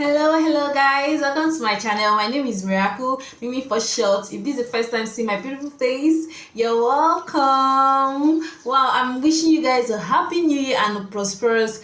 Hello guys, welcome to my channel. My name is Miracle, Mimi for short. If this is the first time seeing my beautiful face, you're welcome. Wow, I'm wishing you guys a happy new year and a prosperous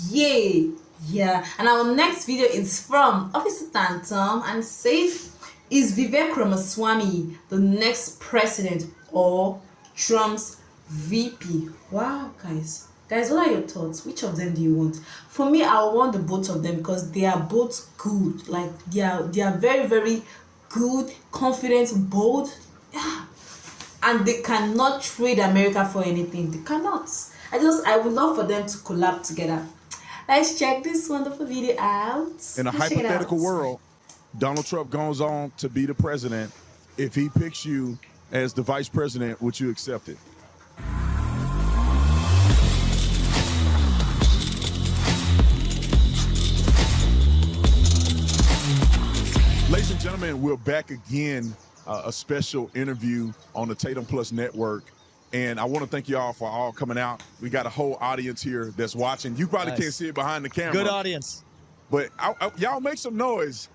year. Yeah, and our next video is from Officer Tantum and says, is Vivek Ramaswamy the next president or Trump's VP? Wow, guys, what are your thoughts? Which of them do you want? For me, I want the both of them because they are both good. Like they are very, very good, confident, bold. Yeah. And they cannot trade America for anything. They cannot. I would love for them to collab together. Let's check this wonderful video out. In a hypothetical world, Donald Trump goes on to be the president. If he picks you as the vice president, would you accept it? Ladies and gentlemen, we're back again, a special interview on the Tatum Plus Network. And I want to thank you all for all coming out. We got a whole audience here that's watching. You probably can't see it behind the camera. Good audience. But y'all make some noise.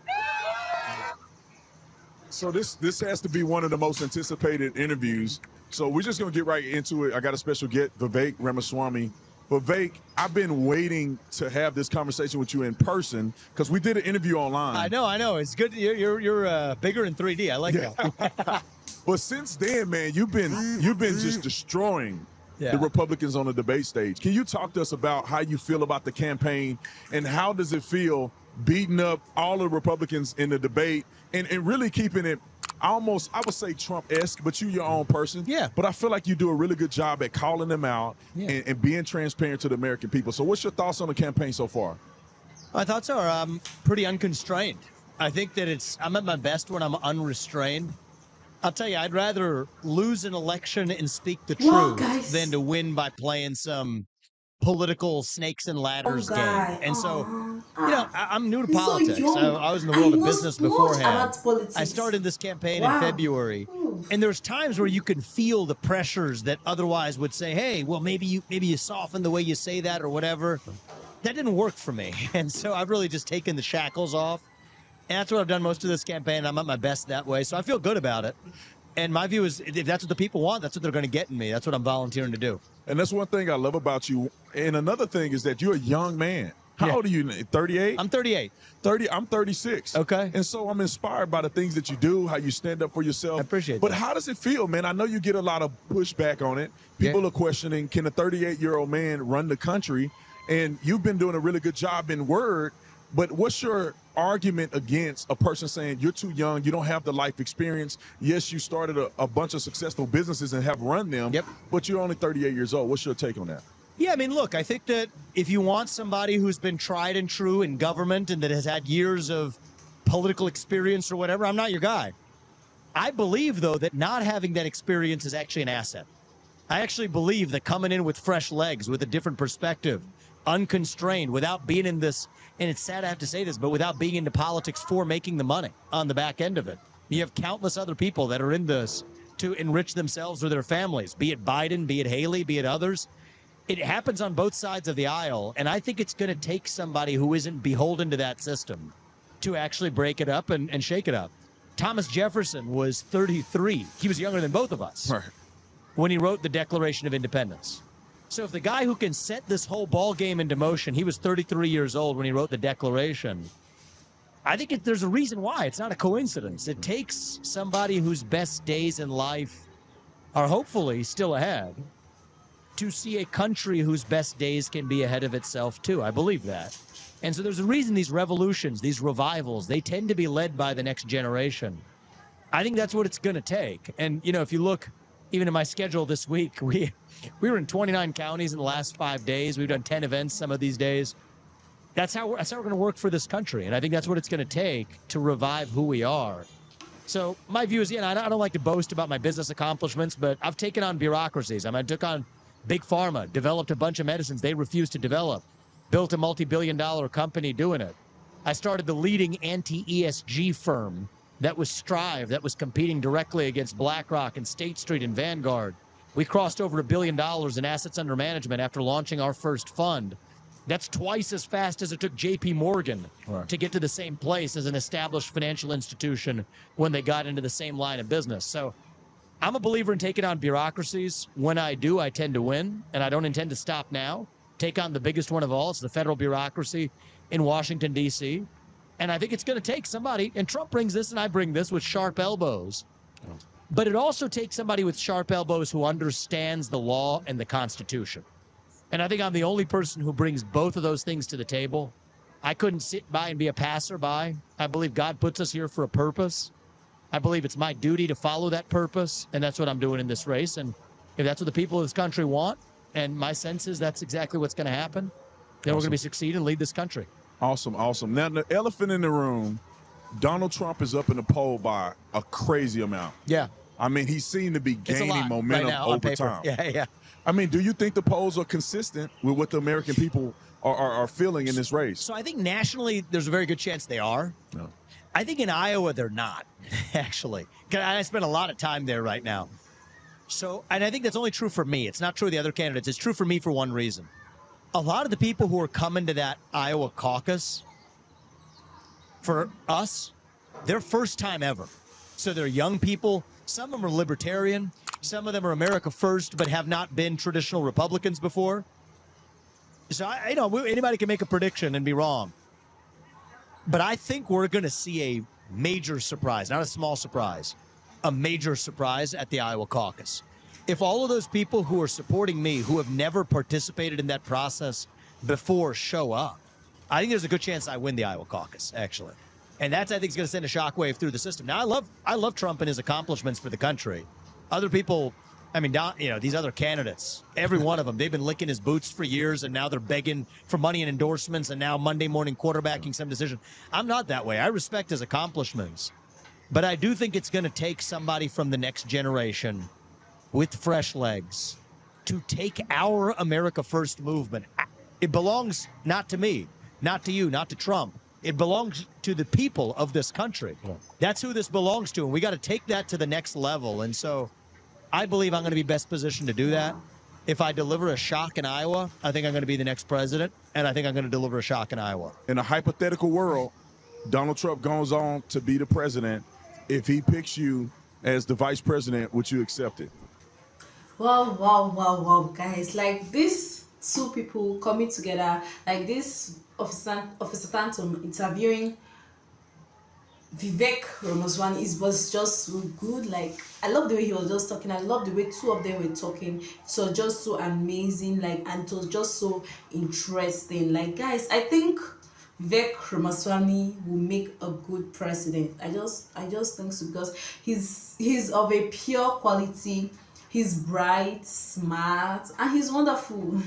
So this has to be one of the most anticipated interviews. So we're just going to get right into it. I got a special guest, Vivek Ramaswamy. Vivek, I've been waiting to have this conversation with you in person because we did an interview online. I know. It's good. You're bigger in 3D. I like that. But since then, man, you've been just destroying the Republicans on the debate stage. Can you talk to us about how you feel about the campaign and how does it feel beating up all the Republicans in the debate and really keeping it almost, I would say, Trump-esque, but you're your own person. Yeah. But I feel like you do a really good job at calling them out and being transparent to the American people. So what's your thoughts on the campaign so far? My thoughts are pretty unconstrained. I think that I'm at my best when I'm unrestrained. I'll tell you, I'd rather lose an election and speak the truth than to win by playing some political snakes and ladders game. And so, I'm new to politics. I was in the world of business beforehand. I started this campaign in February, and there's times where you can feel the pressures that otherwise would say, hey, well, maybe you soften the way you say that or whatever. That didn't work for me. And so I've really just taken the shackles off. And that's what I've done most of this campaign. I'm at my best that way. So I feel good about it. And my view is if that's what the people want, that's what they're going to get in me. That's what I'm volunteering to do. And that's one thing I love about you. And another thing is that you're a young man. How old are you? 38? I'm 38. I'm 36. Okay. And so I'm inspired by the things that you do, how you stand up for yourself. I appreciate But that. how does it feel, man? I know you get a lot of pushback on it. People are questioning, can a 38-year-old man run the country? And you've been doing a really good job in word. But what's your argument against a person saying you're too young, you don't have the life experience? Yes, you started a bunch of successful businesses and have run them, but you're only 38 years old. What's your take on that? Yeah, I mean, look, I think that if you want somebody who's been tried and true in government and that has had years of political experience or whatever, I'm not your guy. I believe, though, that not having that experience is actually an asset. I actually believe that coming in with fresh legs, with a different perspective, unconstrained, without being in this, and it's sad I have to say this, but without being into politics for making the money on the back end of it. You have countless other people that are in this to enrich themselves or their families, be it Biden, be it Haley, be it others. It happens on both sides of the aisle, and I think it's going to take somebody who isn't beholden to that system to actually break it up and shake it up. Thomas Jefferson was 33. He was younger than both of us when he wrote the Declaration of Independence. So if the guy who can set this whole ball game into motion, he was 33 years old when he wrote the Declaration, I think there's a reason why. It's not a coincidence. It takes somebody whose best days in life are hopefully still ahead to see a country whose best days can be ahead of itself too. I believe that. And so there's a reason these revolutions, these revivals, they tend to be led by the next generation. I think that's what it's going to take. And, if you look even in my schedule this week, we were in 29 counties in the last 5 days. We've done 10 events some of these days. That's how we're going to work for this country. And I think that's what it's going to take to revive who we are. So my view is, I don't like to boast about my business accomplishments, but I've taken on bureaucracies. I took on Big Pharma, developed a bunch of medicines they refused to develop, built a multi-billion-dollar company doing it. I started the leading anti-ESG firm that was Strive, that was competing directly against BlackRock and State Street and Vanguard. We crossed over $1 billion in assets under management after launching our first fund. That's twice as fast as it took JP Morgan Right. to get to the same place as an established financial institution when they got into the same line of business. So I'm a believer in taking on bureaucracies. When I do, I tend to win, and I don't intend to stop now. Take on the biggest one of all. It's the federal bureaucracy in Washington, D.C. And I think it's going to take somebody, and Trump brings this and I bring this with sharp elbows. But it also takes somebody with sharp elbows who understands the law and the Constitution. And I think I'm the only person who brings both of those things to the table. I couldn't sit by and be a passerby. I believe God puts us here for a purpose. I believe it's my duty to follow that purpose, and that's what I'm doing in this race. And if that's what the people of this country want, and my sense is that's exactly what's going to happen, then we're going to succeed and lead this country. Awesome, awesome. Now, the elephant in the room, Donald Trump is up in the poll by a crazy amount. Yeah. I mean, he seemed to be gaining momentum right now on over paper. time. Yeah. I mean, do you think the polls are consistent with what the American people are feeling in this race? So I think nationally, there's a very good chance they are. No. I think in Iowa, they're not, actually. 'Cause I spend a lot of time there right now. So, and I think that's only true for me. It's not true of the other candidates. It's true for me for one reason. A lot of the people who are coming to that Iowa caucus, for us, they're first time ever. So they're young people. Some of them are libertarian. Some of them are America First, but have not been traditional Republicans before. So, anybody can make a prediction and be wrong. But I think we're going to see a major surprise, not a small surprise, a major surprise at the Iowa caucus. If all of those people who are supporting me, who have never participated in that process before, show up, I think there's a good chance I win the Iowa caucus, actually. And that's, I think, is going to send a shockwave through the system. Now, I love Trump and his accomplishments for the country. Other people, I mean, these other candidates, every one of them, they've been licking his boots for years, and now they're begging for money and endorsements, and now Monday morning quarterbacking some decision. I'm not that way. I respect his accomplishments. But I do think it's going to take somebody from the next generation with fresh legs to take our America First movement. It belongs not to me, not to you, not to Trump. It belongs to the people of this country. Yeah. That's who this belongs to, and we got to take that to the next level. And so I believe I'm going to be best positioned to do that. If I deliver a shock in Iowa, I think I'm going to be the next president, and I think I'm going to deliver a shock in Iowa. In a hypothetical world, Donald Trump goes on to be the president. If he picks you as the vice president, would you accept it? Wow, guys! Like these two people coming together, like this Officer Phantom interviewing Vivek Ramaswamy, was just so good. Like I love the way he was just talking. I love the way two of them were talking. It was just so amazing. Like, and it was just so interesting. Like, guys, I think Vivek Ramaswamy will make a good president. I just think so, because he's of a pure quality. He's bright, smart, and he's wonderful.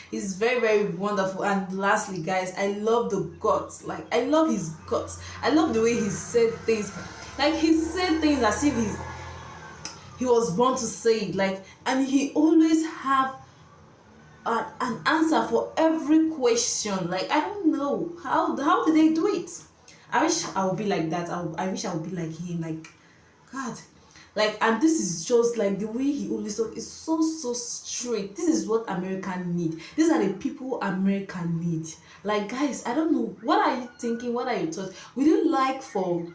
He's very, very wonderful. And lastly, guys, I love the guts. Like, I love his guts. I love the way he said things. Like, he said things as if he was born to say it. Like, and he always have an answer for every question. Like, I don't know how did they do it. I wish I would be like that. I wish I would be like him. Like, God. Like, and this is just like the way he always talk is so straight. This is what America need. These are the people America need. Like, guys, I don't know, what are you thinking, what are your thoughts? Would you like for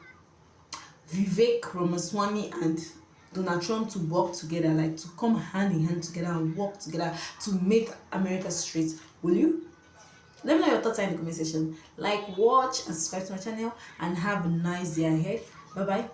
Vivek Ramaswamy and Donald Trump to work together, like to come hand in hand together and work together to make America straight? Will you? Let me know your thoughts in the comment section. Like, watch and subscribe to my channel, and have a nice day ahead. Bye bye.